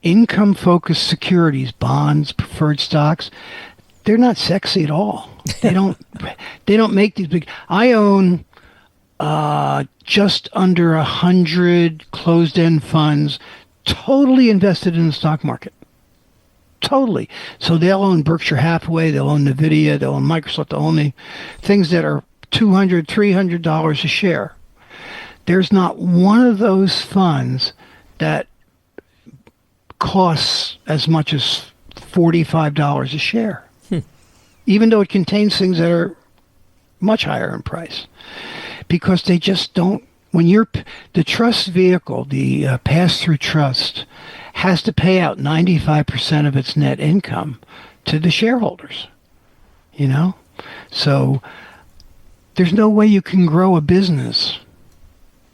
income-focused securities, bonds, preferred stocks, they're not sexy at all. They don't make these big. I own just under 100 closed-end funds, totally invested in the stock market. Totally. So they'll own Berkshire Hathaway, they'll own Nvidia, they'll own Microsoft, they'll own the things that are $200, $300 a share. There's not one of those funds that costs as much as $45 a share, even though it contains things that are much higher in price, because they just don't. When the trust vehicle, the pass-through trust, has to pay out 95% of its net income to the shareholders, So there's no way you can grow a business,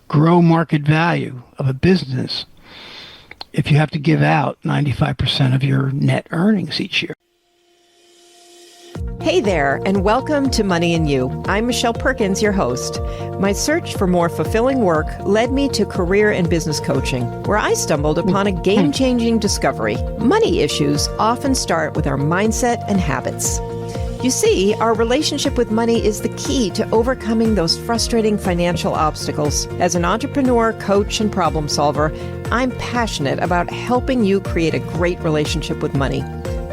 grow market value of a business, if you have to give out 95% of your net earnings each year. Hey there, and welcome to Money and You. I'm Michelle Perkins, your host. My search for more fulfilling work led me to career and business coaching, where I stumbled upon a game-changing discovery. Money issues often start with our mindset and habits. You see, our relationship with money is the key to overcoming those frustrating financial obstacles. As an entrepreneur, coach, and problem solver, I'm passionate about helping you create a great relationship with money.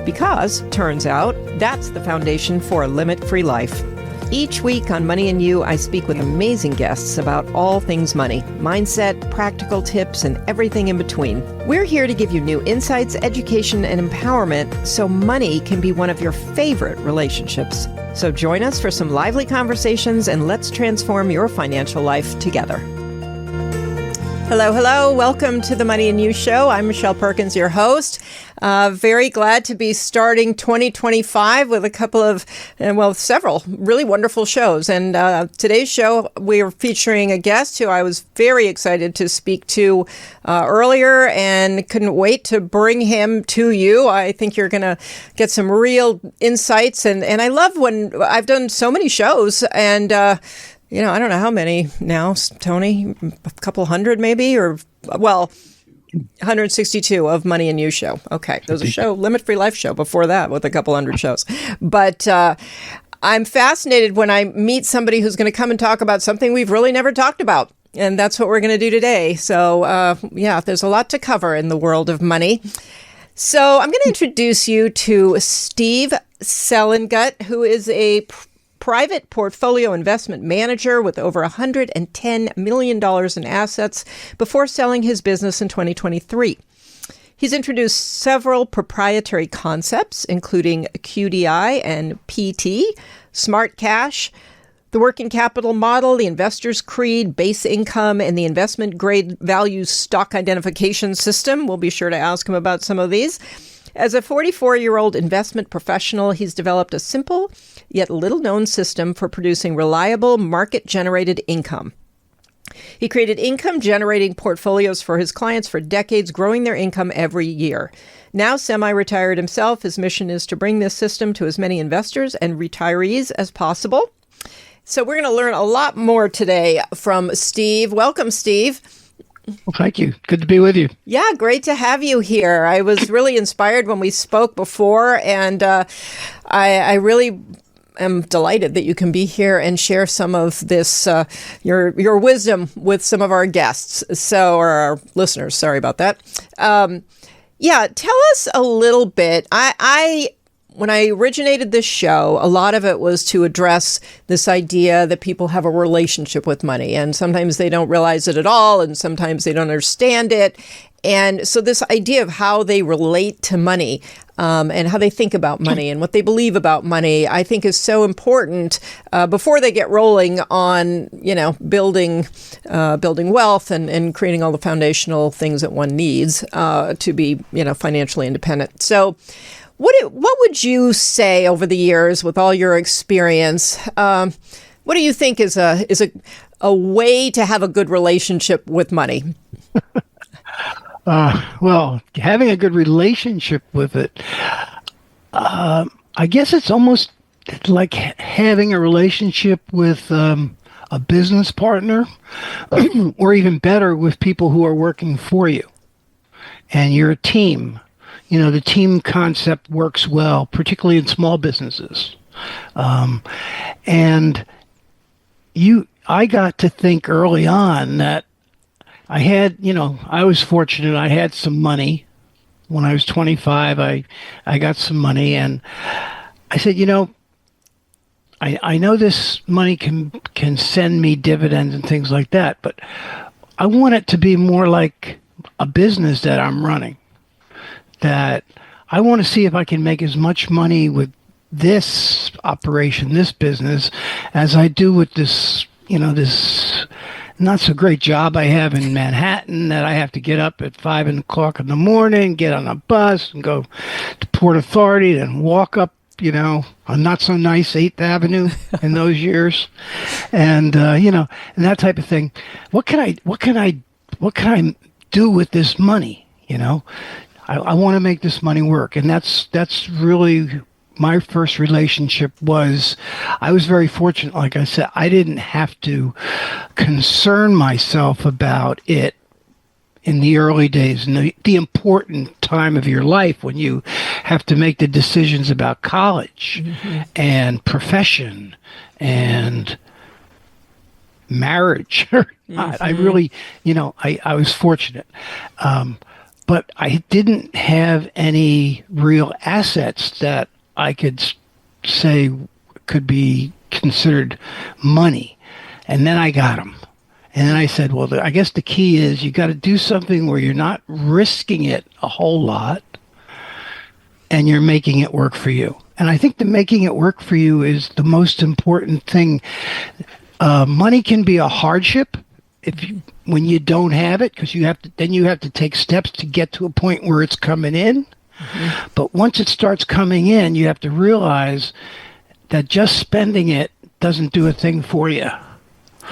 Because, turns out, that's the foundation for a limit-free life. Each week on Money and You, I speak with amazing guests about all things money, mindset, practical tips, and everything in between. We're here to give you new insights, education, and empowerment so money can be one of your favorite relationships. So join us for some lively conversations and let's transform your financial life together. Hello, hello. Welcome to the Money and You Show. I'm Michelle Perkins, your host. Very glad to be starting 2025 with a couple of, several really wonderful shows. And today's show, we are featuring a guest who I was very excited to speak to earlier and couldn't wait to bring him to you. I think you're going to get some real insights. And I love when I've done so many shows and I don't know how many now, Tony, a couple hundred maybe, 162 of Money and You show. Okay. There was a show, Limit Free Life show before that with a couple hundred shows. But I'm fascinated when I meet somebody who's going to come and talk about something we've really never talked about. And that's what we're going to do today. So there's a lot to cover in the world of money. So I'm going to introduce you to Steve Selengut, who is a private portfolio investment manager with over $110 million in assets before selling his business in 2023. He's introduced several proprietary concepts, including QDI and PT, smart cash, the working capital model, the investor's creed, base income, and the investment grade value stock identification system. We'll be sure to ask him about some of these. As a 44-year-old investment professional, he's developed a simple yet little-known system for producing reliable market-generated income. He created income-generating portfolios for his clients for decades, growing their income every year. Now semi-retired himself, his mission is to bring this system to as many investors and retirees as possible. So we're going to learn a lot more today from Steve. Welcome, Steve. Well, thank you. Good to be with you. Yeah, great to have you here. I was really inspired when we spoke before, and I really am delighted that you can be here and share some of this, your wisdom with some of our guests, or our listeners. Sorry about that. Tell us a little bit. When I originated this show, a lot of it was to address this idea that people have a relationship with money, and sometimes they don't realize it at all, and sometimes they don't understand it. And so this idea of how they relate to money and how they think about money and what they believe about money, I think is so important before they get rolling on, building wealth and creating all the foundational things that one needs to be, financially independent. So what would you say over the years with all your experience? What do you think is a way to have a good relationship with money? Having a good relationship with it, I guess it's almost like having a relationship with a business partner, or even better, with people who are working for you. and you're a team. The team concept works well, particularly in small businesses. And I got to think early on that I was fortunate. I had some money. When I was 25, I got some money, and I said, I know this money can send me dividends and things like that, but I want it to be more like a business that I'm running. That I want to see if I can make as much money with this operation, this business, as I do with this not so great job I have in Manhattan that I have to get up at 5 o'clock in the morning, get on a bus and go to Port Authority, then walk up, a not so nice 8th Avenue in those years. And, and that type of thing. What can I do with this money? I want to make this money work. And that's really my first relationship was, I was very fortunate. Like I said, I didn't have to concern myself about it in the early days, and the important time of your life when you have to make the decisions about college and profession and marriage. I really, I was fortunate. But I didn't have any real assets that I could say could be considered money. And then I got them. And then I said, well, I guess the key is you got to do something where you're not risking it a whole lot and you're making it work for you. And I think the making it work for you is the most important thing. Money can be a hardship when you don't have it, because you have to take steps to get to a point where it's coming in. But once it starts coming in, you have to realize that just spending it doesn't do a thing for you.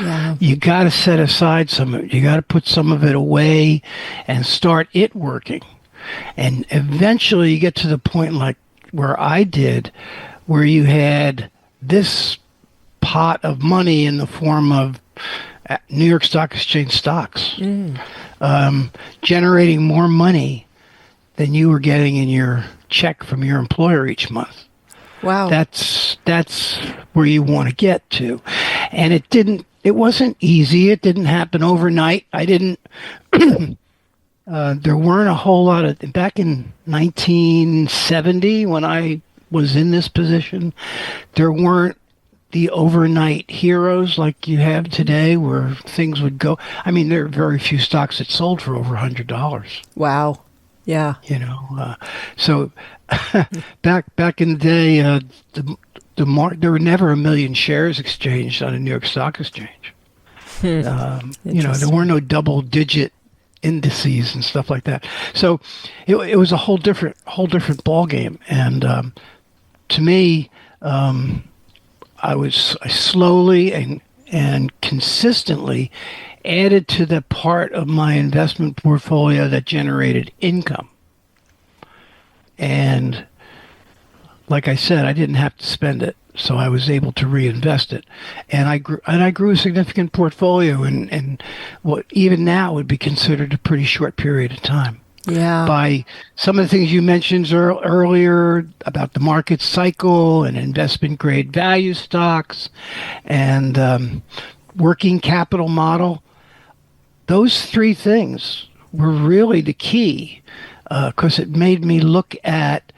Yeah. You got to set aside some of it. You got to put some of it away and start it working. And eventually you get to the point like where I did, where you had this pot of money in the form of New York Stock Exchange stocks, generating more money than you were getting in your check from your employer each month. Wow. That's where you want to get to. And it wasn't easy. It didn't happen overnight. There weren't a whole lot of, back in 1970 when I was in this position, there weren't the overnight heroes like you have today where things would go. I mean, there are very few stocks that sold for over $100. Wow. Yeah. So back in the day, there were never 1 million shares exchanged on a New York Stock Exchange. There were no double-digit indices and stuff like that. So it was a whole different ball game. And to me, I slowly and consistently added to the part of my investment portfolio that generated income. And like I said, I didn't have to spend it, so I was able to reinvest it. And I grew a significant portfolio in what even now would be considered a pretty short period of time. Yeah. By some of the things you mentioned earlier about the market cycle and investment grade value stocks and working capital model. Those three things were really the key because it made me look at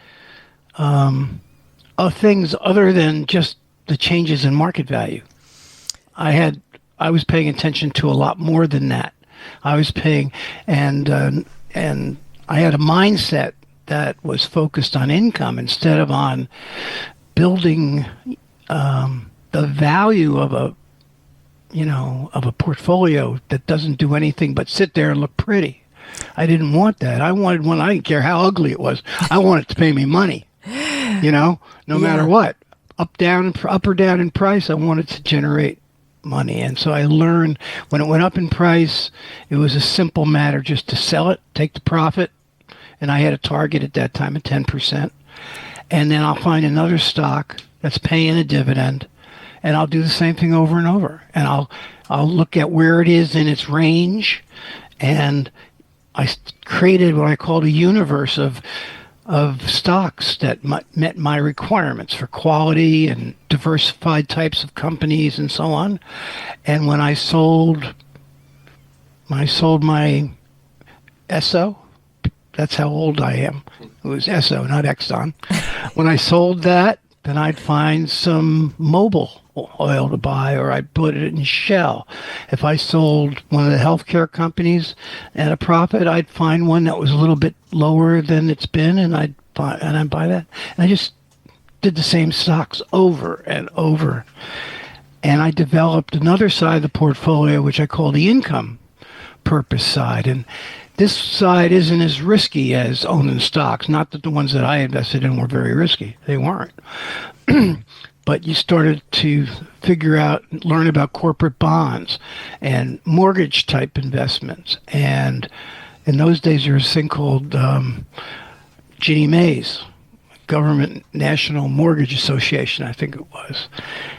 things other than just the changes in market value. I was paying attention to a lot more than that. I was paying and I had a mindset that was focused on income instead of on building the value of a portfolio that doesn't do anything but sit there and look pretty. I didn't want that. I wanted one. I didn't care how ugly it was. I wanted it to pay me money, no matter what, up or down in price. I wanted to generate money. And so I learned when it went up in price, it was a simple matter just to sell it, take the profit. And I had a target at that time of 10%. And then I'll find another stock that's paying a dividend. And I'll do the same thing over and over. And I'll look at where it is in its range. And created what I called a universe of stocks that met my requirements for quality and diversified types of companies and so on. And when I sold my ESSO, that's how old I am. It was ESSO, not Exxon. When I sold that, then I'd find some Mobil oil to buy, or I'd put it in Shell. If I sold one of the healthcare companies at a profit, I'd find one that was a little bit lower than it's been, and I'd buy that. And I just did the same stocks over and over. And I developed another side of the portfolio, which I call the income purpose side. And this side isn't as risky as owning stocks. Not that the ones that I invested in were very risky. They weren't. But you started to learn about corporate bonds and mortgage type investments. And in those days, there was a thing called Ginnie Mae's, Government National Mortgage Association, I think it was.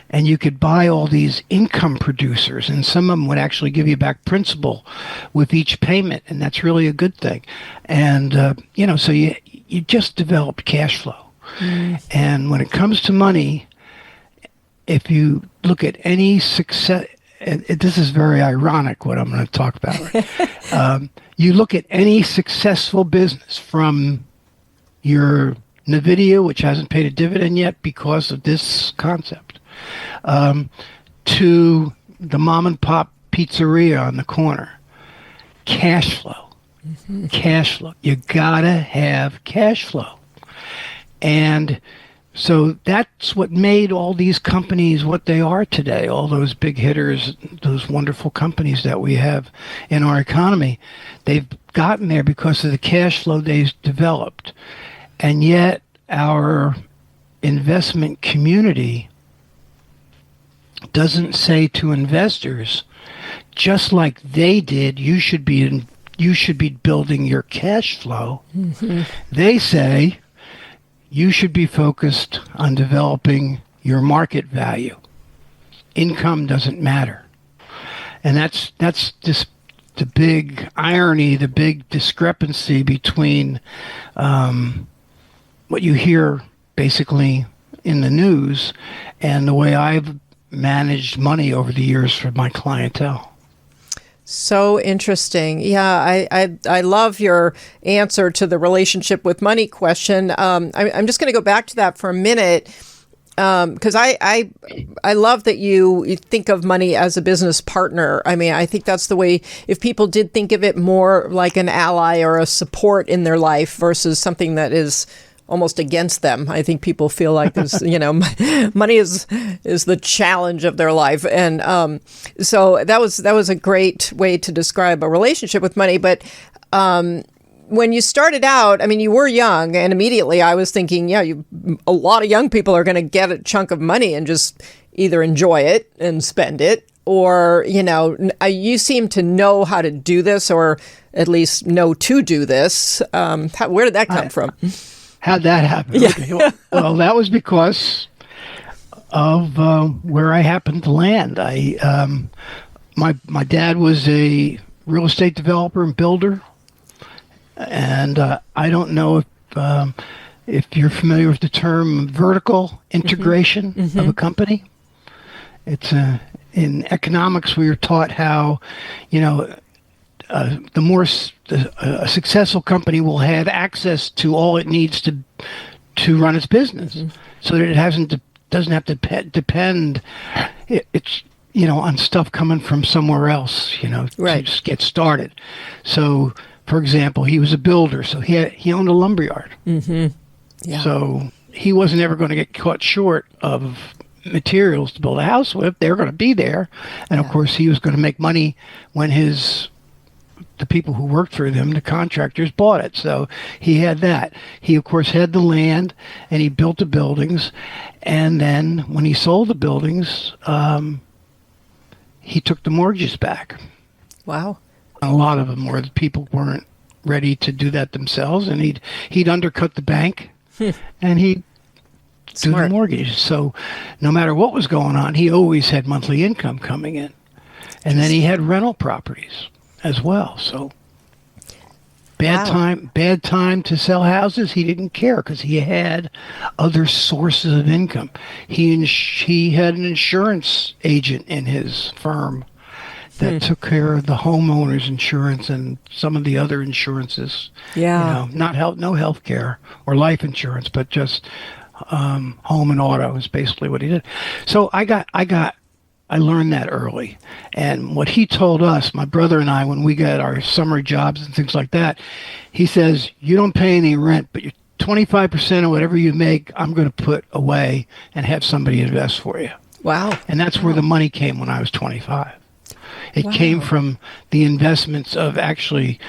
And you could buy all these income producers, and some of them would actually give you back principal with each payment, and that's really a good thing. And, so you just developed cash flow. And when it comes to money, if you look at any success, and this is very ironic what I'm going to talk about, right? You look at any successful business, from your NVIDIA, which hasn't paid a dividend yet because of this concept, to the mom and pop pizzeria on the corner. Cash flow. Mm-hmm. Cash flow. You gotta have cash flow. And so that's what made all these companies what they are today, all those big hitters, those wonderful companies that we have in our economy. They've gotten there because of the cash flow they've developed. And yet our investment community doesn't say to investors, just like they did, you should be building your cash flow. Mm-hmm. They say you should be focused on developing your market value. Income doesn't matter. And that's just the big irony, the big discrepancy between what you hear basically in the news and the way I've managed money over the years for my clientele. So interesting. Yeah, I love your answer to the relationship with money question. I'm just going to go back to that for a minute, because I love that you think of money as a business partner. I mean, I think that's the way, if people did think of it more like an ally or a support in their life versus something that is almost against them. I think people feel like there's, money is the challenge of their life. And so that was a great way to describe a relationship with money. But when you started out, I mean, you were young, and immediately I was thinking, a lot of young people are going to get a chunk of money and just either enjoy it and spend it, or, you seem to know how to do this, or at least know to do this. Where did that come from? How'd that happen? Yeah. Okay. Well, that was because of where I happened to land. My dad was a real estate developer and builder, and I don't know if you're familiar with the term vertical integration mm-hmm. of a company. It's in economics we were taught how, the more a successful company will have access to all it needs to run its business, mm-hmm. so that it doesn't have to depend it's on stuff coming from somewhere else, right. to just get started. So, for example, he was a builder, so he owned a lumberyard. Mm-hmm. Yeah. So he wasn't ever going to get caught short of materials to build a house with. They were going to be there, and of course he was going to make money when the people who worked for him, the contractors, bought it. So he had that. He, of course, had the land, and he built the buildings. And then when he sold the buildings, he took the mortgages back. Wow. A lot of them were the people weren't ready to do that themselves, and he'd undercut the bank, and he'd do the mortgage. So no matter what was going on, he always had monthly income coming in. And then he had rental properties as well. So Bad time to sell houses. He didn't care because he had other sources of income. He had an insurance agent in his firm that took care of the homeowner's insurance and some of the other insurances. Yeah. No health care or life insurance, but just home and auto is basically what he did. So I learned that early. And what he told us, my brother and I, when we got our summer jobs and things like that, he says, you don't pay any rent, but 25% of whatever you make, I'm going to put away and have somebody invest for you. Wow. And that's where the money came when I was 25. It came from the investments of actually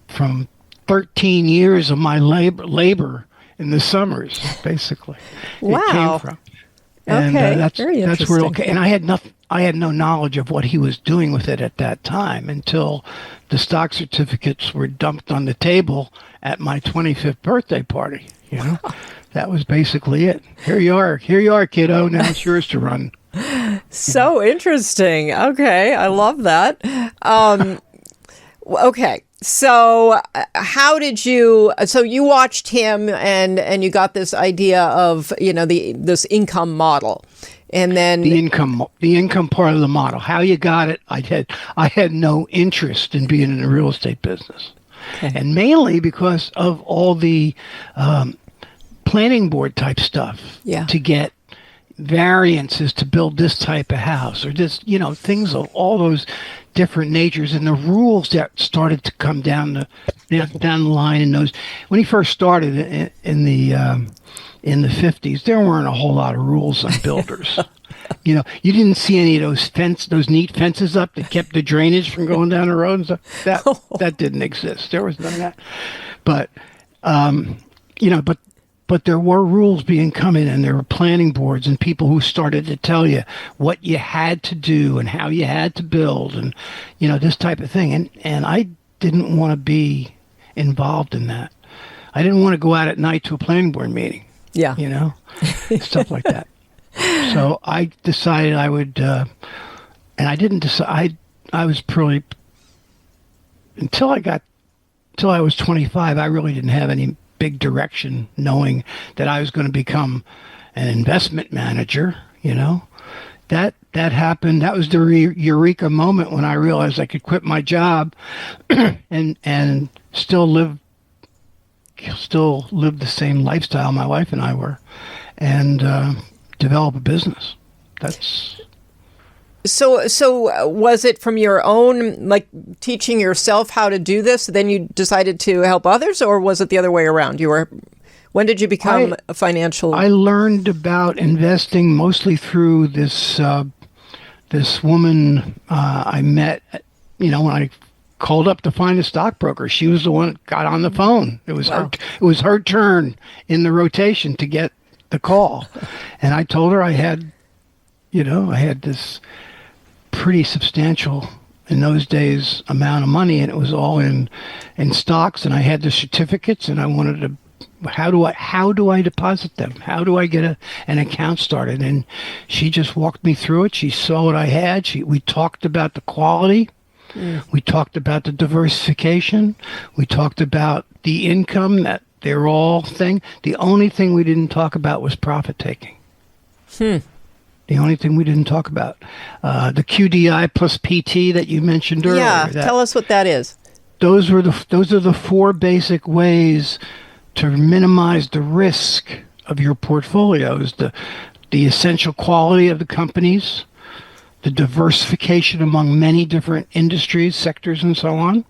from 13 years of my labor in the summers, basically. Wow. It came from. And very that's interesting. where and I had no knowledge of what he was doing with it at that time until the stock certificates were dumped on the table at my 25th birthday party. That was basically it. Here you are, kiddo. Now it's yours to run. So interesting. Okay, I love that. Okay, so how did you? So you watched him, and you got this idea of this income model, and then the income part of the model. How you got it? I had no interest in being in the real estate business, and mainly because of all the planning board type stuff. Yeah. To get variances to build this type of house or just things of all those different natures, and the rules that started to come down the line in those. When he first started in the 50s, there weren't a whole lot of rules on builders. You didn't see any of those neat fences up that kept the drainage from going down the road and stuff. That didn't exist. There was none of that. But but there were rules being coming, and there were planning boards and people who started to tell you what you had to do and how you had to build and, this type of thing. And I didn't want to be involved in that. I didn't want to go out at night to a planning board meeting. Yeah. Stuff like that. So I decided I would, and I didn't decide, I was probably, until I was 25, I really didn't have any big direction, knowing that I was going to become an investment manager. That happened. That was the eureka moment when I realized I could quit my job and still live the same lifestyle my wife and I were, and develop a business. That's So was it from your own, teaching yourself how to do this, then you decided to help others, or was it the other way around? When did you become a financial? I learned about investing mostly through this woman I met, when I called up to find a stockbroker. She was the one that got on the phone. It was her turn in the rotation to get the call. And I told her I had this pretty substantial, in those days, amount of money, and it was all in stocks, and I had the certificates, and I wanted to, how do I deposit them? How do I get an account started? And she just walked me through it. She saw what I had. We talked about the quality. We talked about the diversification. We talked about the income, that they're all thing. The only thing we didn't talk about was profit taking. The only thing we didn't talk about, the QDI plus PT that you mentioned earlier. Yeah, tell us what that is. Those are the four basic ways to minimize the risk of your portfolios: the essential quality of the companies, the diversification among many different industries, sectors, and so on,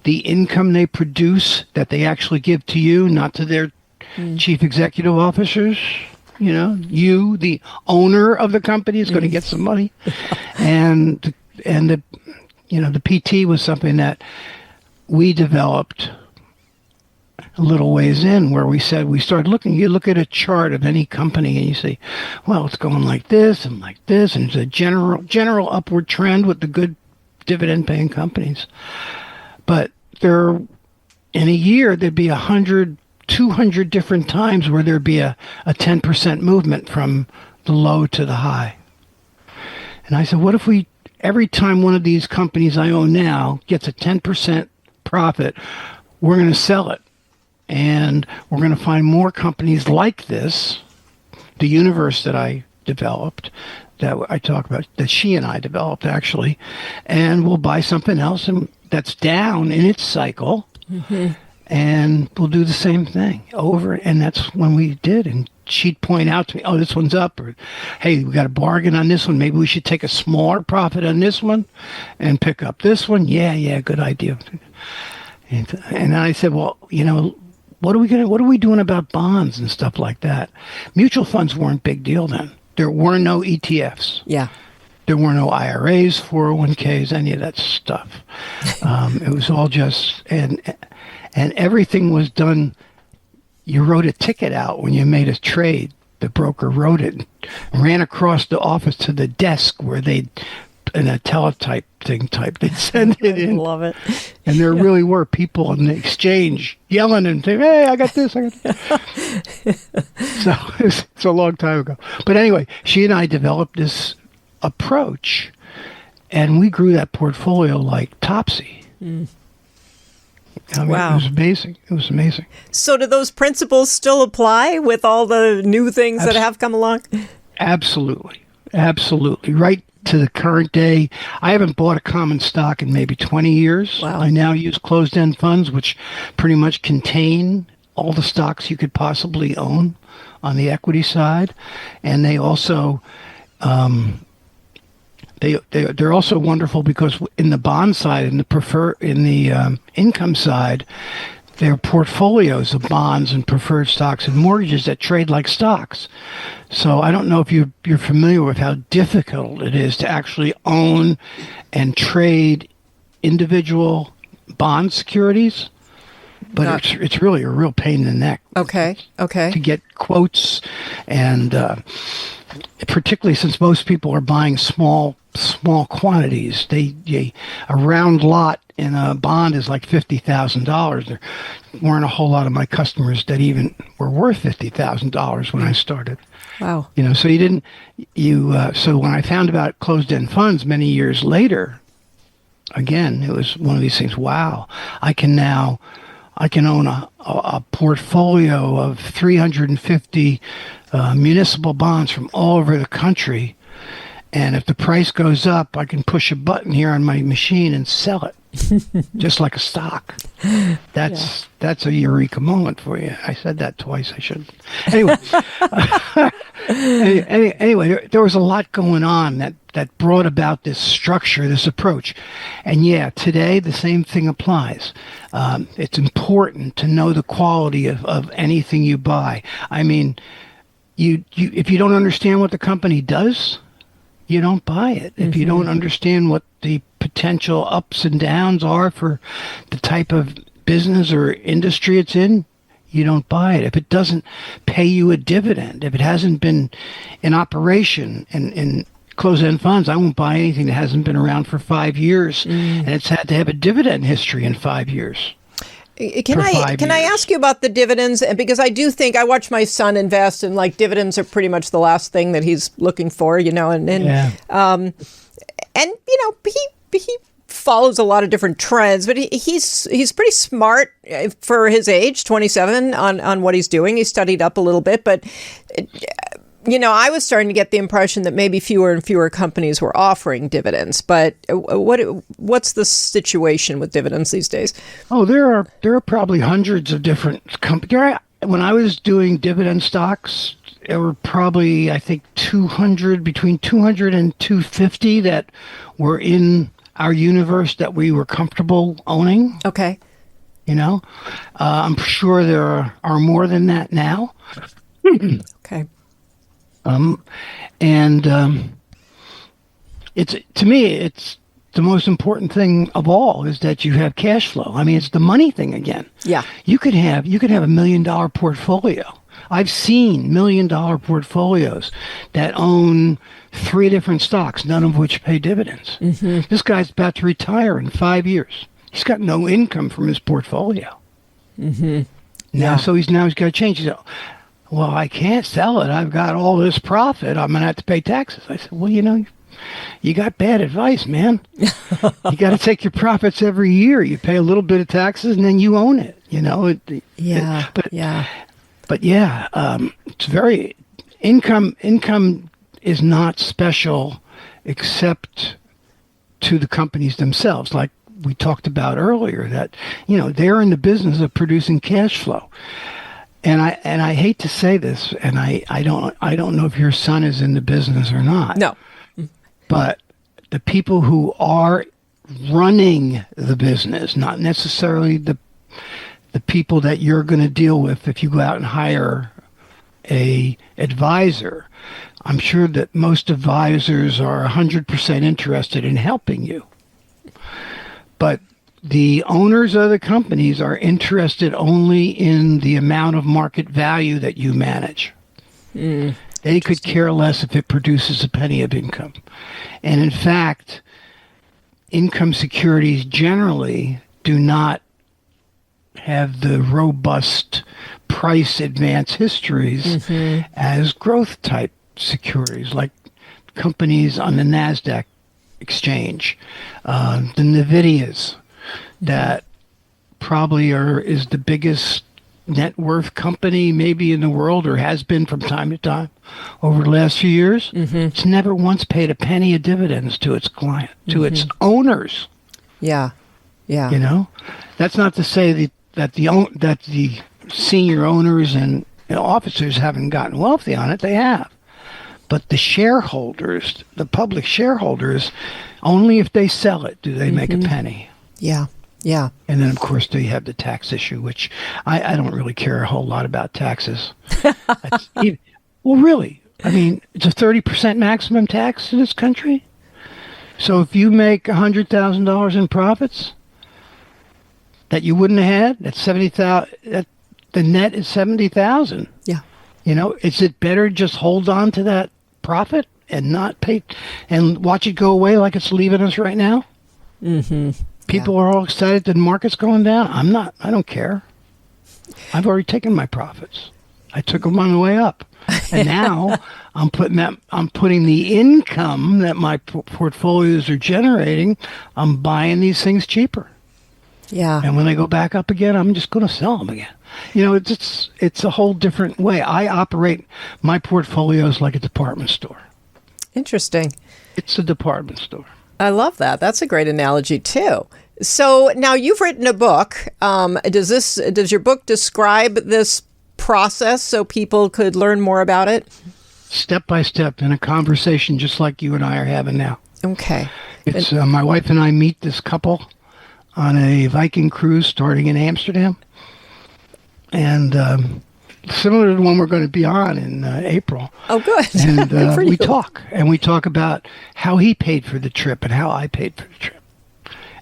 the income they produce that they actually give to you, not to their chief executive officers. You, the owner of the company, is going to get some money, and the PT was something that we developed a little ways in, where we started looking. You look at a chart of any company and you say, well, it's going like this, and it's a general upward trend with the good dividend paying companies. But in a year there'd be 100, 200 different times where there'd be a 10% movement from the low to the high. And I said, what if every time one of these companies I own now gets a 10% profit, we're going to sell it. And we're going to find more companies like this, the universe that I developed, that I talk about, that she and I developed actually, and we'll buy something else and that's down in its cycle, and we'll do the same thing over. And that's when we did. And she'd point out to me, oh, this one's up, or hey, we got a bargain on this one. Maybe we should take a smaller profit on this one and pick up this one. Yeah, good idea. And I said, well, what are we doing about bonds and stuff like that? Mutual funds weren't a big deal then. There were no ETFs. Yeah. There were no IRAs, 401ks, any of that stuff. It was all just, and everything was done. You wrote a ticket out when you made a trade. The broker wrote it and ran across the office to the desk where they'd, in a teletype thing they'd send it in. Love it. And there really were people in the exchange yelling and saying, hey, I got this. So it's a long time ago. But anyway, she and I developed this approach, and we grew that portfolio like topsy. Wow. It was amazing. So do those principles still apply with all the new things that have come along? Absolutely. Right to the current day. I haven't bought a common stock in maybe 20 years. Wow. I now use closed-end funds, which pretty much contain all the stocks you could possibly own on the equity side. And they also... They're also wonderful because in the bond side and the income side, they're portfolios of bonds and preferred stocks and mortgages that trade like stocks. So I don't know if you're familiar with how difficult it is to actually own and trade individual bond securities. But it's really a real pain in the neck. Okay. To get quotes, and particularly since most people are buying small quantities, a round lot in a bond is like $50,000. There weren't a whole lot of my customers that even were worth $50,000 when I started. Wow. So so when I found about closed-end funds many years later, again, it was one of these things. Wow, I can own a portfolio of 350 municipal bonds from all over the country. And if the price goes up, I can push a button here on my machine and sell it, just like a stock. That's a eureka moment for you. I said that twice. I shouldn't. Anyway, anyway, there was a lot going on that brought about this structure, this approach. And today the same thing applies. It's important to know the quality of anything you buy. I mean, if you don't understand what the company does, you don't buy it. If you don't understand what the potential ups and downs are for the type of business or industry it's in, you don't buy it. If it doesn't pay you a dividend, if it hasn't been in operation in closed-end funds, I won't buy anything that hasn't been around for 5 years and it's had to have a dividend history in 5 years. Can I ask you about the dividends? Because I do think I watch my son invest, and like dividends are pretty much the last thing that he's looking for, he follows a lot of different trends, but he's pretty smart for his age, 27, on what he's doing. He studied up a little bit, but I was starting to get the impression that maybe fewer and fewer companies were offering dividends. But what's the situation with dividends these days? Oh, there are probably hundreds of different companies. When I was doing dividend stocks, there were probably, I think, between 200 and 250 that were in our universe that we were comfortable owning. Okay. I'm sure there are more than that now. Okay. It's, to me, it's the most important thing of all is that you have cash flow. I mean, it's the money thing again. Yeah. You could have $1 million portfolio. I've seen $1 million portfolios that own 3 different stocks, none of which pay dividends. Mm-hmm. This guy's about to retire in 5 years. He's got no income from his portfolio. Mm-hmm. So he's got to change. He's well, I can't sell it. I've got all this profit. I'm going to have to pay taxes. I said, well, you got bad advice, man. You got to take your profits every year. You pay a little bit of taxes and then you own it, you know. But it's very income is not special except to the companies themselves, like we talked about earlier, that, you know, they're in the business of producing cash flow. And I hate to say this, and I don't know if your son is in the business or not. No. But the people who are running the business, not necessarily the people that you're going to deal with if you go out and hire a advisor. I'm sure that most advisors are 100% interested in helping you. But the owners of the companies are interested only in the amount of market value that you manage. They could care less if it produces a penny of income. And in fact, income securities generally do not have the robust price advance histories as growth type securities, like companies on the NASDAQ exchange, the NVIDIAs, that probably is the biggest net worth company maybe in the world, or has been from time to time over the last few years. It's never once paid a penny of dividends to its client, to its owners. Yeah. You know, that's not to say that the senior owners and officers haven't gotten wealthy on it. They have. But the shareholders, the public shareholders, only if they sell it do they make a penny. Yeah. And then, of course, they have the tax issue, which I don't really care a whole lot about taxes. Well, really, I mean, it's a 30% maximum tax in this country. So if you make $100,000 in profits that you wouldn't have had, that's $70,000. The net is $70,000. Yeah. You know, is it better just hold on to that profit and not pay and watch it go away like it's leaving us right now? People are all excited that the market's going down. I'm not. I don't care. I've already taken my profits. I took them on the way up, and now I'm putting the income that my portfolios are generating. I'm buying these things cheaper. Yeah. And when they go back up again, I'm just going to sell them again. You know, it's a whole different way. I operate my portfolios like a department store. Interesting. It's a department store. I love that. That's a great analogy too. So now you've written a book. Does your book describe this process so people could learn more about it? Step by step in a conversation just like you and I are having now. Okay. It's my wife and I meet this couple on a Viking cruise starting in Amsterdam. And similar to the one we're going to be on in April. Oh, good. And we talk. And we talk about how he paid for the trip and how I paid for the trip.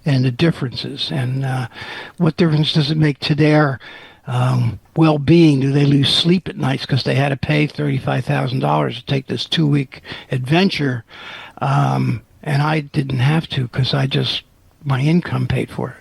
And the differences. And what difference does it make to their well-being? Do they lose sleep at nights because they had to pay $35,000 to take this 2-week adventure? And I didn't have to because my income paid for it.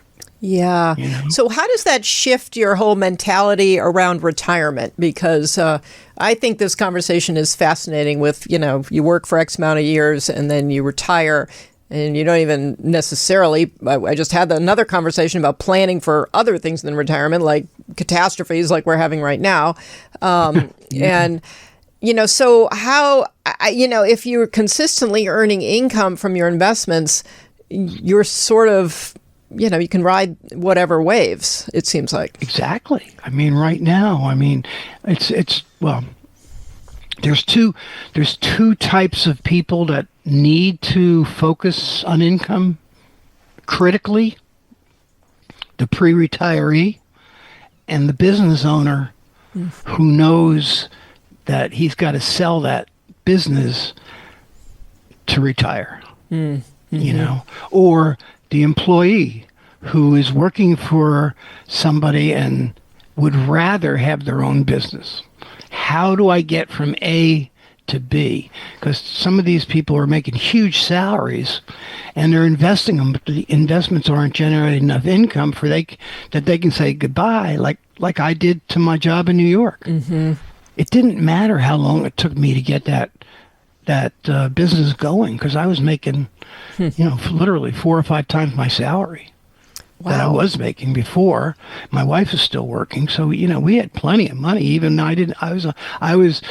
Yeah. You know? So how does that shift your whole mentality around retirement? Because I think this conversation is fascinating with, you work for X amount of years and then you retire and you don't even necessarily, I just had another conversation about planning for other things than retirement, like catastrophes like we're having right now. And, so how, if you're consistently earning income from your investments, you're sort of, you can ride whatever waves, it seems like. Exactly. I mean, right now, there's two types of people that need to focus on income critically: the pre-retiree and the business owner who knows that he's got to sell that business to retire, or the employee who is working for somebody and would rather have their own business. How do I get from A to B? Because some of these people are making huge salaries and they're investing them, but the investments aren't generating enough income that they can say goodbye, like I did to my job in New York. It didn't matter how long it took me to get that business going, because I was making, literally 4 or 5 times my salary that I was making before. My wife is still working, so we had plenty of money. Even I was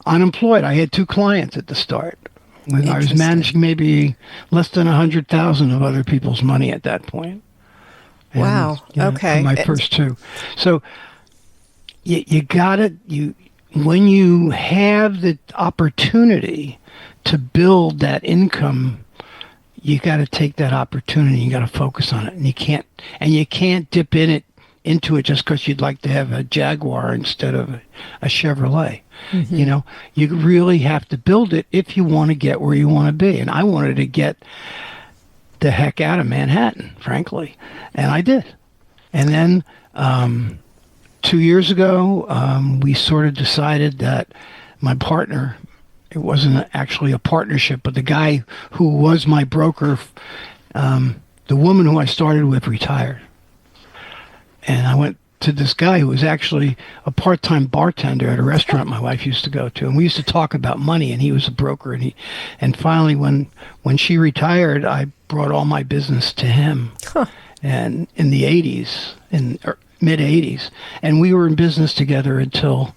unemployed. I had 2 clients at the start. When I was managing maybe less than 100,000 of other people's money at that point. And, Okay. For my first 2. So you got it. When you have the opportunity to build that income, you got to take that opportunity. You got to focus on it, and you can't dip into it just because you'd like to have a Jaguar instead of a Chevrolet. Mm-hmm. You really have to build it if you want to get where you want to be. And I wanted to get the heck out of Manhattan, frankly, and I did. And then 2 years ago, we sort of decided that my partner, it wasn't actually a partnership, but the guy who was my broker, the woman who I started with retired. And I went to this guy who was actually a part-time bartender at a restaurant my wife used to go to. And we used to talk about money, and he was a broker. And finally, when she retired, I brought all my business to him. Huh. And in the 80s, mid-80s. And we were in business together until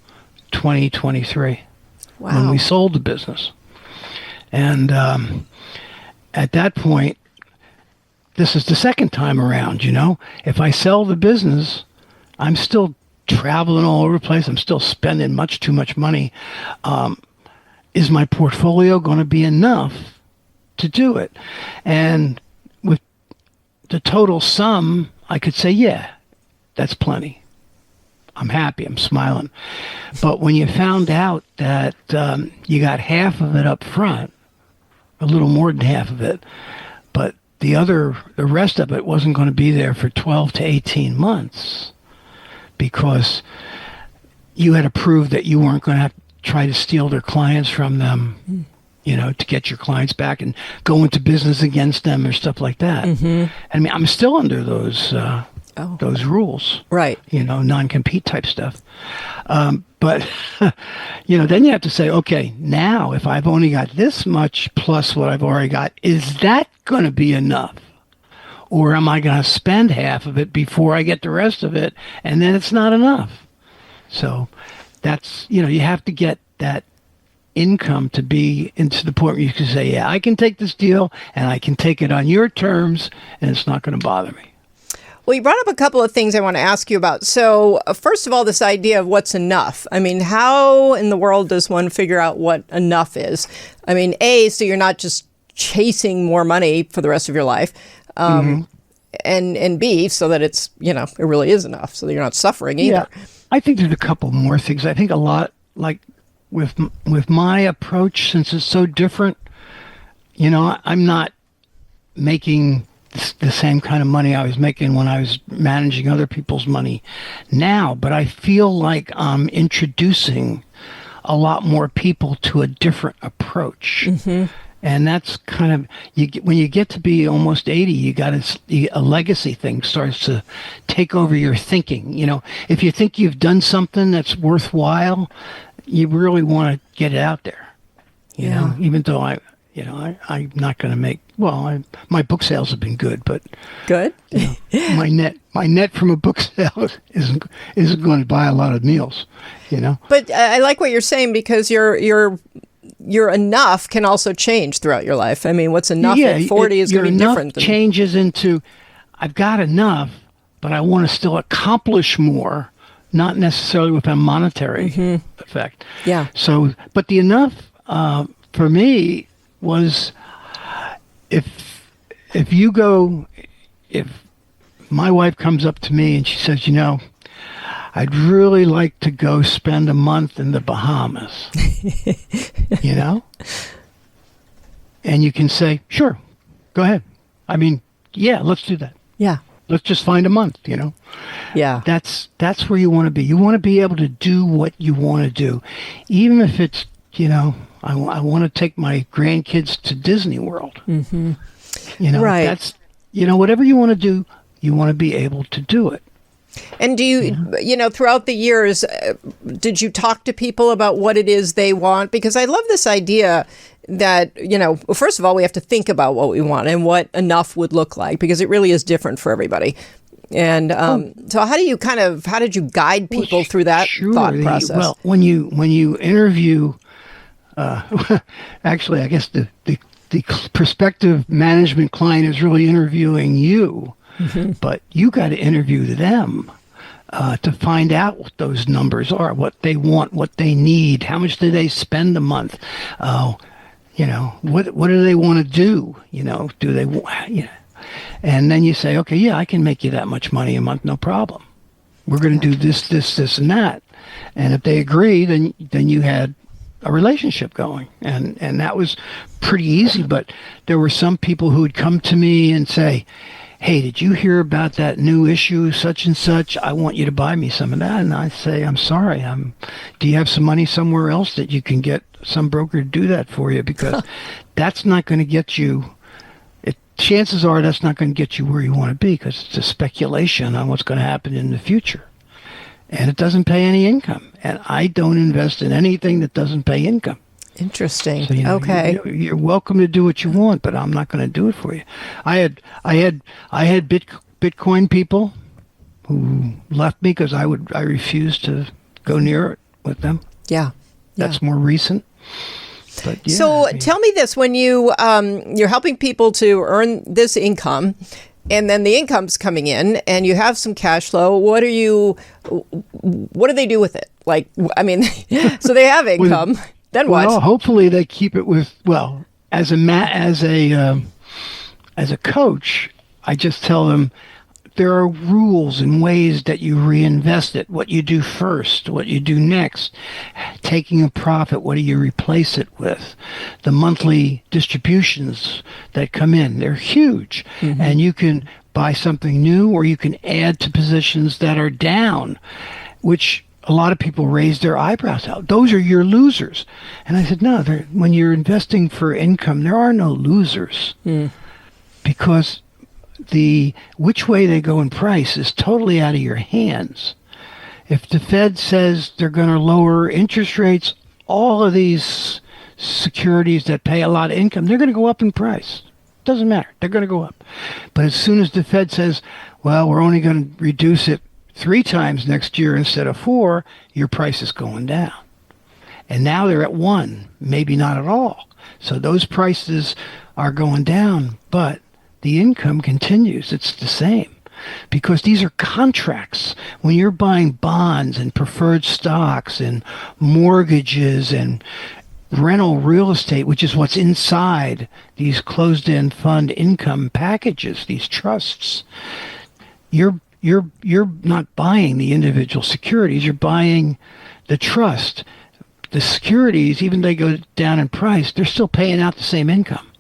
2023. Wow. When we sold the business. And at that point, this is the second time around, If I sell the business, I'm still traveling all over the place. I'm still spending much too much money. Is my portfolio going to be enough to do it? And with the total sum, I could say, yeah, that's plenty. I'm happy. I'm smiling. But when you found out that you got half of it up front, a little more than half of it, but the rest of it wasn't going to be there for 12 to 18 months because you had to prove that you weren't going to have to try to steal their clients from them, to get your clients back and go into business against them or stuff like that. Mm-hmm. I mean, I'm still under those rules, right? Non-compete type stuff. But then you have to say, okay, now if I've only got this much plus what I've already got, is that going to be enough? Or am I going to spend half of it before I get the rest of it? And then it's not enough. So that's, you have to get that income to be into the point where you can say, yeah, I can take this deal and I can take it on your terms and it's not going to bother me. Well, you brought up a couple of things I want to ask you about. So first of all, this idea of what's enough. I mean, how in the world does one figure out what enough is? I mean, so you're not just chasing more money for the rest of your life. And B, so that it's, it really is enough, so that you're not suffering either. Yeah. I think there's a couple more things. I think a lot, like with my approach, since it's so different, I'm not making the same kind of money I was making when I was managing other people's money now, but I feel like I'm introducing a lot more people to a different approach. Mm-hmm. And that's kind of, when you get to be almost 80, you got a legacy thing starts to take over your thinking. If you think you've done something that's worthwhile, you really want to get it out there, even though I'm not going to make, my book sales have been good, but good. My net from a book sale isn't going to buy a lot of meals, But I like what you're saying, because your enough can also change throughout your life. I mean, what's enough at 40 is going to be different. Changes into, I've got enough, but I want to still accomplish more, not necessarily with a monetary effect. Yeah. So, but the enough for me was, if my wife comes up to me and she says, I'd really like to go spend a month in the Bahamas, and you can say, sure, go ahead. I mean, yeah, let's do that. Yeah. Let's just find a month, Yeah. That's where you want to be. You want to be able to do what you want to do. Even if it's, I want to take my grandkids to Disney World. Mm-hmm. Right. That's, whatever you want to do, you want to be able to do it. And do you, throughout the years, did you talk to people about what it is they want? Because I love this idea that, first of all, we have to think about what we want and what enough would look like, because it really is different for everybody. And so how did you guide people through that thought process? Well, when you interview, actually, I guess the prospective management client is really interviewing you, but you got to interview them to find out what those numbers are, what they want, what they need, how much do they spend a month, what do they want to do, do they want, and then you say, okay, yeah, I can make you that much money a month, no problem. We're going to do this, and that. And if they agree, then you had a relationship going. And that was pretty easy. But there were some people who would come to me and say, hey, did you hear about that new issue, such and such? I want you to buy me some of that. And I say, I'm sorry. Do you have some money somewhere else that you can get some broker to do that for you? Because that's not going to get you. Chances are that's not going to get you where you want to be, because it's a speculation on what's going to happen in the future. And it doesn't pay any income. And I don't invest in anything that doesn't pay income. Interesting. So, okay. You're welcome to do what you want, but I'm not going to do it for you. I had Bitcoin people who left me because I refused to go near it with them. Yeah. That's more recent. But yeah, so tell me this: when you're helping people to earn this income, and then the income's coming in, and you have some cash flow, what do they do with it? Like, I mean, so they have income. Then what? Well, hopefully they keep it with. Well, as a coach, I just tell them there are rules and ways that you reinvest it, what you do first, what you do next. Taking a profit, what do you replace it with? The monthly distributions that come in, they're huge. And you can buy something new, or you can add to positions that are down, which a lot of people raise their eyebrows out. Those are your losers. And I said, no, when you're investing for income, there are no losers. Because which way they go in price is totally out of your hands. If the Fed says they're going to lower interest rates, all of these securities that pay a lot of income, they're going to go up in price. Doesn't matter. They're going to go up. But as soon as the Fed says, well, we're only going to reduce it 3 times next year instead of 4, your price is going down. And now they're at 1, maybe not at all. So those prices are going down, but the income continues. It's the same, because these are contracts. When you're buying bonds and preferred stocks and mortgages and rental real estate, which is what's inside these closed-end fund income packages, these trusts, you're not buying the individual securities. You're buying the trust. The securities, even though they go down in price, they're still paying out the same income.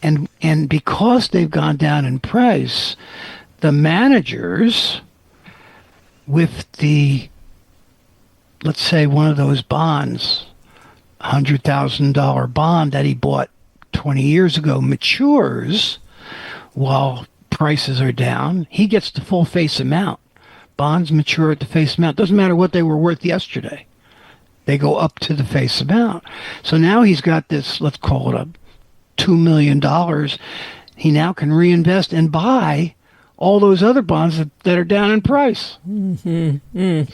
And because they've gone down in price, the managers with let's say one of those bonds, $100,000 bond that he bought 20 years ago matures while prices are down, he gets the full face amount. Bonds mature at the face amount. Doesn't matter what they were worth yesterday. They go up to the face amount. So now he's got this, let's call it $2 million. He now can reinvest and buy all those other bonds that are down in price. So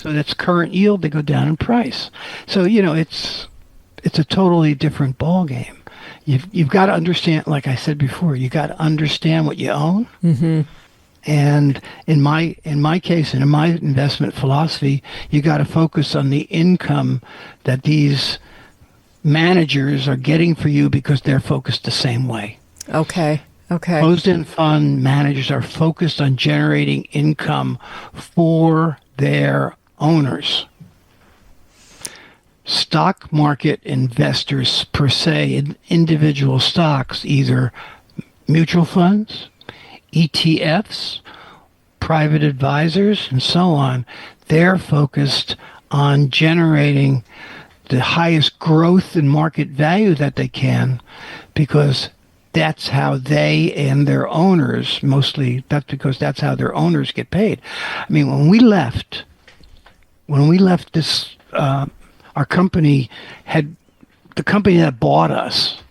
that's current yield. They go down in price. So, it's a totally different ball game. You've got to understand, like I said before, you got to understand what you own. And in my case, and in my investment philosophy, you got to focus on the income that these managers are getting for you, because they're focused the same way. Okay. Closed-end fund managers are focused on generating income for their owners. Stock market investors per se, in individual stocks, either mutual funds, ETFs, private advisors, and so on, they're focused on generating the highest growth in market value that they can, because that's how they and their owners, that's how their owners get paid. I mean, when we left this, our company had the company that bought us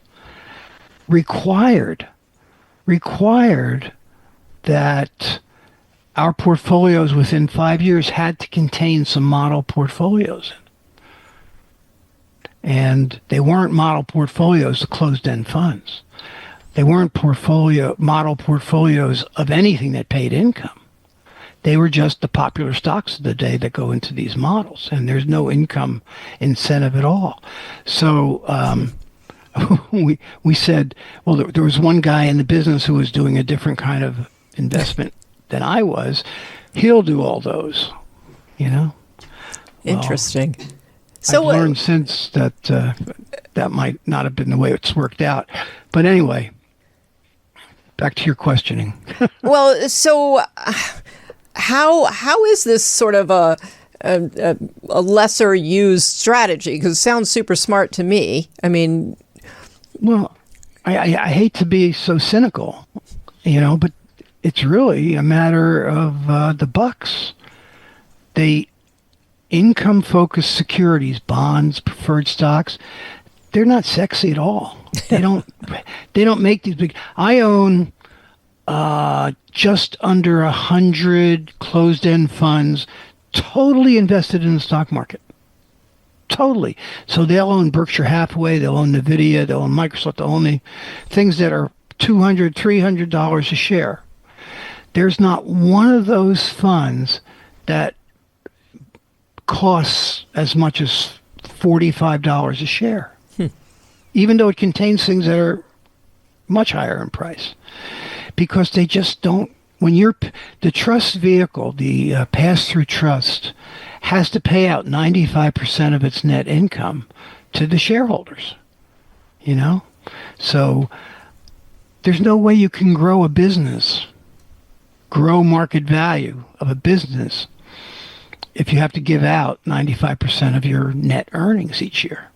required that our portfolios within 5 years had to contain some model portfolios. And they weren't model portfolios of closed-end funds. They weren't model portfolios of anything that paid income. They were just the popular stocks of the day that go into these models, and there's no income incentive at all. So we said, well, there was one guy in the business who was doing a different kind of investment than I was. He'll do all those, you know. Interesting. Well, so I've learned since that that might not have been the way it's worked out. But anyway, back to your questioning. well, so how is this sort of a lesser used strategy? Because it sounds super smart to me. I mean, well, I hate to be so cynical, you know, but it's really a matter of the bucks. They income-focused securities, bonds, preferred stocks, they're not sexy at all. They don't make these big. I own just under 100 closed-end funds, totally invested in the stock market. Totally. So they'll own Berkshire Hathaway, they'll own Nvidia, they'll own Microsoft, they'll own things that are $200, $300 a share. There's not one of those funds that costs as much as $45 a share, even though it contains things that are much higher in price, because they just don't. When the trust vehicle, the pass-through trust, has to pay out 95% of its net income to the shareholders, you know? So there's no way you can grow a business, grow market value of a business, if you have to give out 95% of your net earnings each year.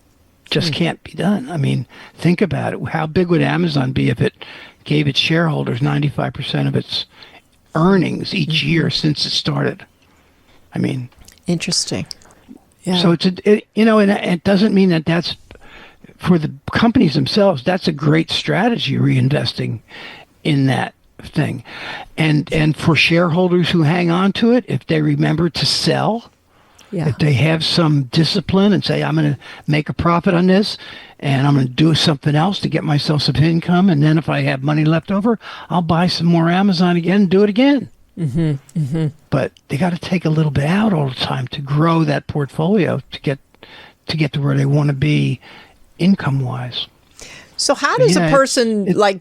Just can't be done. I mean, think about it. How big would Amazon be if it gave its shareholders 95% of its earnings each year since it started? I mean, interesting. Yeah. So and it doesn't mean that that's for the companies themselves. That's a great strategy, reinvesting in that thing, and for shareholders who hang on to it, if they remember to sell, if they have some discipline and say, I'm going to make a profit on this and I'm going to do something else to get myself some income, and then if I have money left over, I'll buy some more Amazon again and do it again. But they got to take a little bit out all the time to grow that portfolio to get to where they want to be income wise. So how does a person I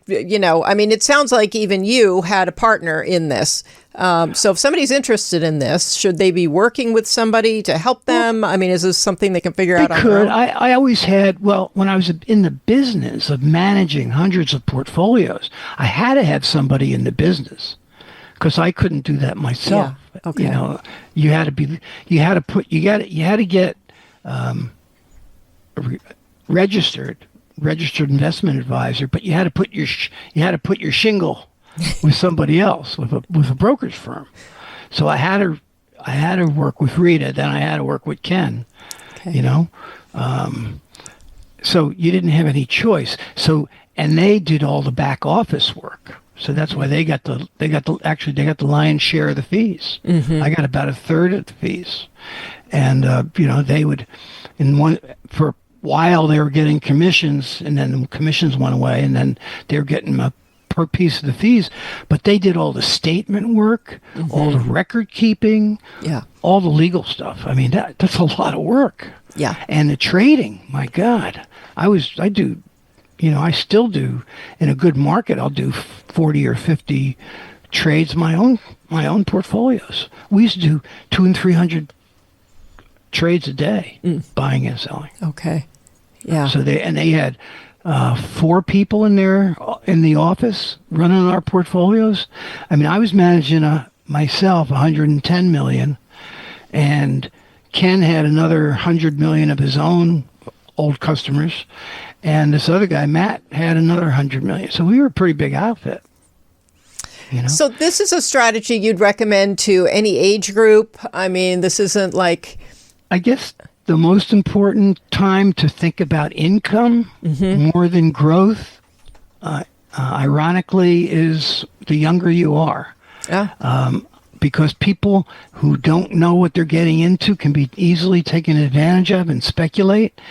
mean, it sounds like even you had a partner in this. So if somebody's interested in this, should they be working with somebody to help them? I mean, is this something they can figure out on their own? I always had, when I was in the business of managing hundreds of portfolios, I had to have somebody in the business because I couldn't do that myself. Yeah. Okay. You know, you had to get registered investment advisor, but you had to put your shingle with somebody else, with a brokerage firm. So I had to work with Rita, then I had to work with Ken. Okay. You know, so you didn't have any choice. So, and they did all the back office work. So that's why they got the lion's share of the fees. I got about a third of the fees, and they would for while they were getting commissions, and then the commissions went away, and then they were getting a per piece of the fees. But they did all the statement work, all the record keeping, all the legal stuff. I mean, that's a lot of work. Yeah. And the trading, my God, I still do. In a good market, I'll do 40 or 50 trades, my own portfolios. We used to do 200 and 300 trades a day, buying and selling. Okay. Yeah. So they had 4 people in the office running our portfolios. I mean, I was managing myself 110 million, and Ken had another 100 million of his own old customers, and this other guy, Matt, had another 100 million. So we were a pretty big outfit. You know? So this is a strategy you'd recommend to any age group? I mean, this isn't like... I guess the most important time to think about income more than growth, ironically, is the younger you are. Yeah. Because people who don't know what they're getting into can be easily taken advantage of and speculate.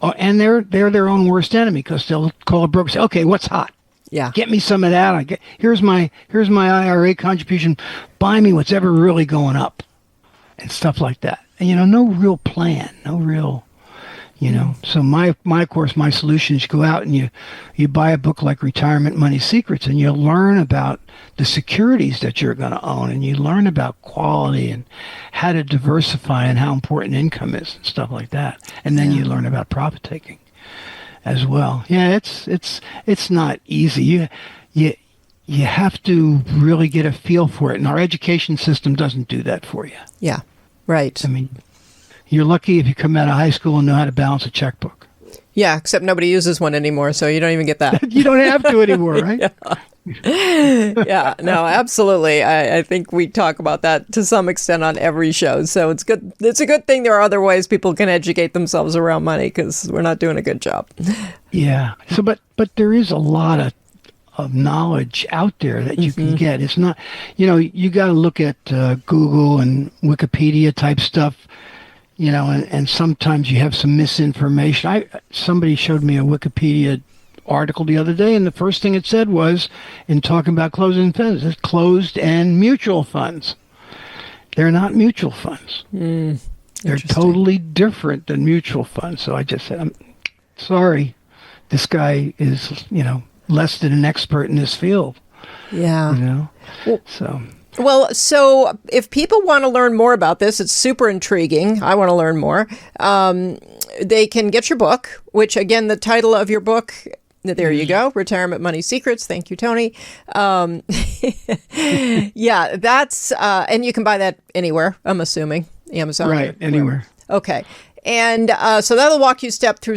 And they're their own worst enemy, because they'll call a broker and say, okay, what's hot? Yeah. Get me some of that. Here's my IRA contribution. Buy me what's ever really going up and stuff like that. And, no real plan, no real, So my solution is you go out and you buy a book like Retirement Money Secrets, and you learn about the securities that you're going to own, and you learn about quality and how to diversify and how important income is and stuff like that. And then you learn about profit taking as well. Yeah, it's not easy. You have to really get a feel for it, and our education system doesn't do that for you. Yeah, right. I mean, you're lucky if you come out of high school and know how to balance a checkbook. Yeah, except nobody uses one anymore, so you don't even get that. You don't have to anymore, right? Yeah, no, absolutely. I think we talk about that to some extent on every show. So it's good. It's a good thing there are other ways people can educate themselves around money, because we're not doing a good job. Yeah. So, but there is a lot of knowledge out there that you can get. It's not, you got to look at Google and Wikipedia type stuff. And sometimes you have some misinformation. Somebody showed me a Wikipedia article the other day, and the first thing it said was, in talking about closed-end funds, it's closed-end mutual funds. They're not mutual funds. They're totally different than mutual funds. So I just said, I'm sorry, this guy is, less than an expert in this field. Yeah. Well, so if people want to learn more about this, it's super intriguing. I want to learn more. They can get your book, which, again, the title of your book, there you go, Retirement Money Secrets. Thank you, Tony. Yeah, that's, and you can buy that anywhere, I'm assuming, Amazon. Right, anywhere. Okay. And so that'll walk you step by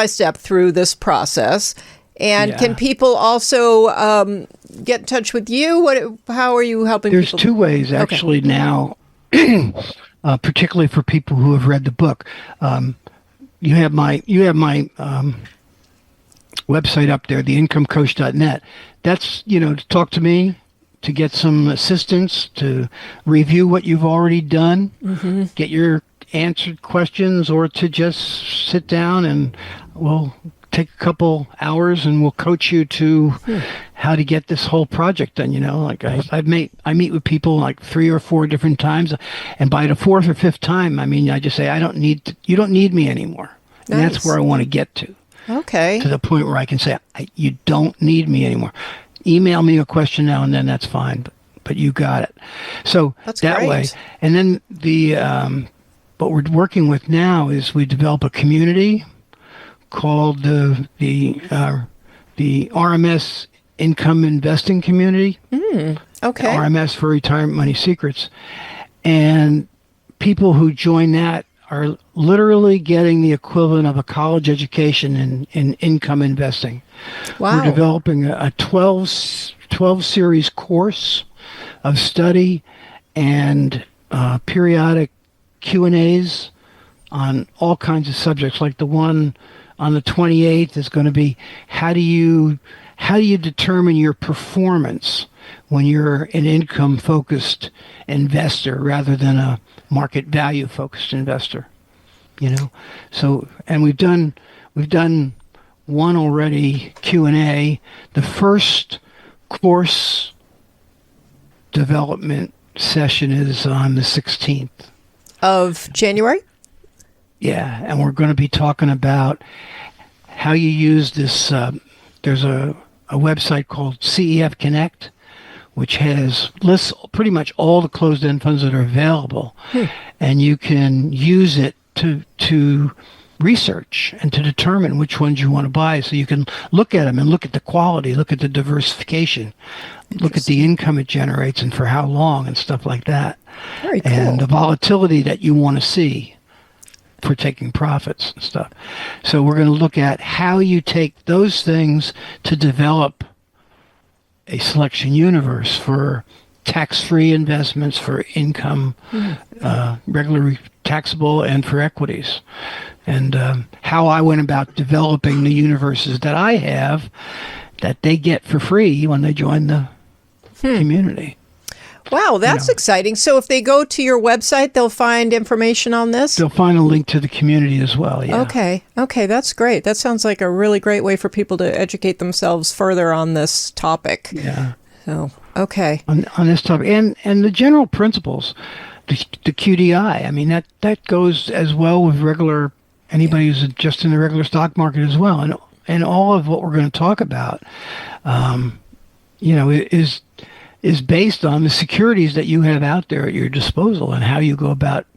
step through this process. And can people also get in touch with you? How are you helping There's people? There's two ways, actually, now, particularly for people who have read the book. You have my website up there, theincomecoach.net. That's, to talk to me, to get some assistance, to review what you've already done, get your answered questions, or to just sit down and we'll take a couple hours and we'll coach you to how to get this whole project done. Like I meet with people like 3 or 4 different times, and by the 4th or 5th time, I just say, you don't need me anymore. And Nice. that's where I want to get to. Okay. To the point where I can say, you don't need me anymore. Email me a question now and then, that's fine, but you got it. So That's that great. way. And then what we're working with now is we develop a community called the RMS Income Investing Community. Okay. RMS for Retirement Money Secrets. And people who join that are literally getting the equivalent of a college education in income investing. Wow. We're developing a 12 series course of study and periodic Q&As on all kinds of subjects. Like the one on the 28th is going to be how do you determine your performance when you're an income focused investor rather than a market value focused investor. So, and we've done one already Q&A. The first course development session is on the 16th of January. Yeah, and we're going to be talking about how you use this. There's a website called CEF Connect, which lists pretty much all the closed-end funds that are available, and you can use it to research and to determine which ones you want to buy. So you can look at them and look at the quality, look at the diversification, look at the income it generates and for how long and stuff like that. Very cool. And the volatility that you want to see for taking profits and stuff. So we're going to look at how you take those things to develop a selection universe for tax-free investments, for income, regular taxable and for equities. And how I went about developing the universes that I have that they get for free when they join the community. Wow, that's exciting. So if they go to your website, they'll find information on this? They'll find a link to the community as well, yeah. Okay, that's great. That sounds like a really great way for people to educate themselves further on this topic. Yeah. So, okay. On this topic. And the general principles, the QDI, I mean, that goes as well with anybody who's just in the regular stock market as well. And all of what we're going to talk about, is based on the securities that you have out there at your disposal and how you go about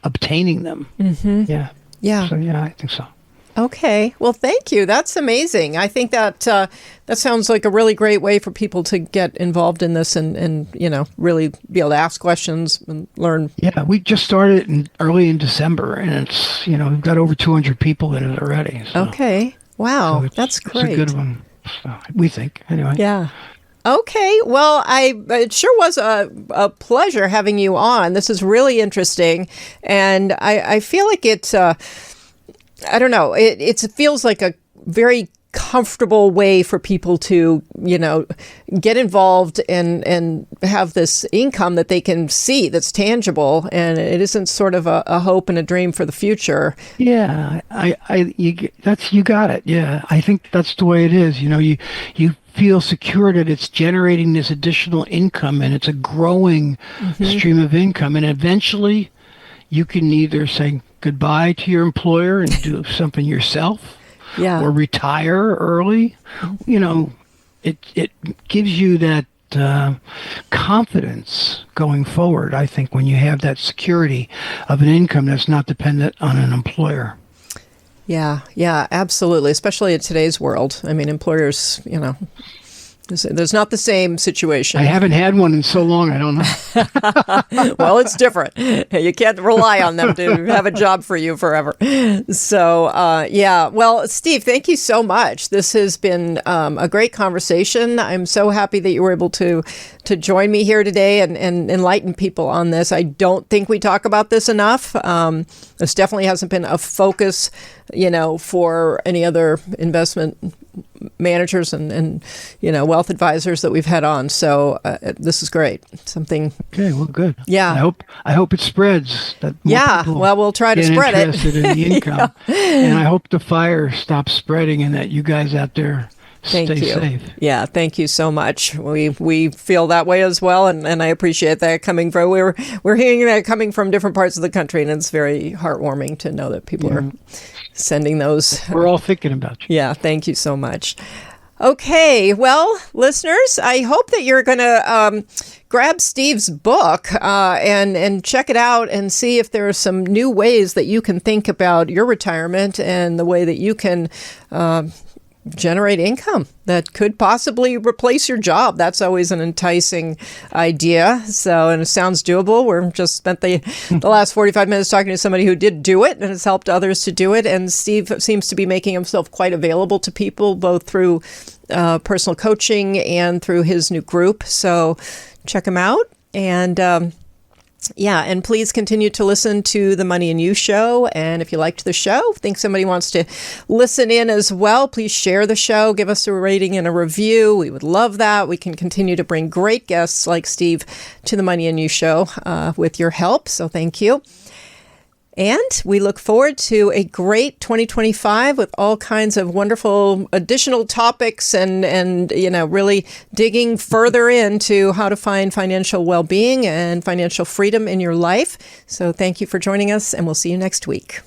obtaining them. Mm-hmm. Yeah. Yeah. So, yeah, I think so. Okay. Well, thank you. That's amazing. I think that that sounds like a really great way for people to get involved in this and really be able to ask questions and learn. Yeah, we just started early in December, and it's, we've got over 200 people in it already. So. Okay. Wow. So that's great. It's a good one, so we think, anyway. Yeah. Okay. Well, it sure was a pleasure having you on. This is really interesting. And I feel like it feels like a very comfortable way for people to, get involved and have this income that they can see that's tangible. And it isn't sort of a hope and a dream for the future. Yeah, you got it. Yeah, I think that's the way it is. You feel secure that it's generating this additional income and it's a growing stream of income. And eventually you can either say goodbye to your employer and do something yourself or retire early. It gives you that confidence going forward, I think, when you have that security of an income that's not dependent on an employer. Yeah, absolutely. Especially in today's world. I mean, employers, there's not the same situation. I haven't had one in so long, I don't know. Well, it's different. You can't rely on them to have a job for you forever. So, Well, Steve, thank you so much. This has been a great conversation. I'm so happy that you were able to join me here today and enlighten people on this. I don't think we talk about this enough. This definitely hasn't been a focus, for any other investment managers and wealth advisors that we've had on. So this is great. Something. Okay, well, good. Yeah. I hope it spreads. That more people well, we'll try to spread it. Interested in the income, and I hope the fire stops spreading and that you guys out there stay safe. Yeah, thank you so much. We feel that way as well, and I appreciate that coming from. We're hearing that coming from different parts of the country, and it's very heartwarming to know that people are sending those. We're all thinking about you. Yeah, thank you so much. Okay, well, listeners, I hope that you're going to grab Steve's book and check it out and see if there are some new ways that you can think about your retirement and the way that you can generate income that could possibly replace your job. That's always an enticing idea. So, and it sounds doable. We've just spent the last 45 minutes talking to somebody who did do it and has helped others to do it. And Steve seems to be making himself quite available to people, both through personal coaching and through his new group. So check him out. And and please continue to listen to the Money and You show. And if you liked the show, think somebody wants to listen in as well, please share the show, give us a rating and a review. We would love that. We can continue to bring great guests like Steve to the Money and You show with your help. So thank you. And we look forward to a great 2025 with all kinds of wonderful additional topics and really digging further into how to find financial well-being and financial freedom in your life. So thank you for joining us, and we'll see you next week.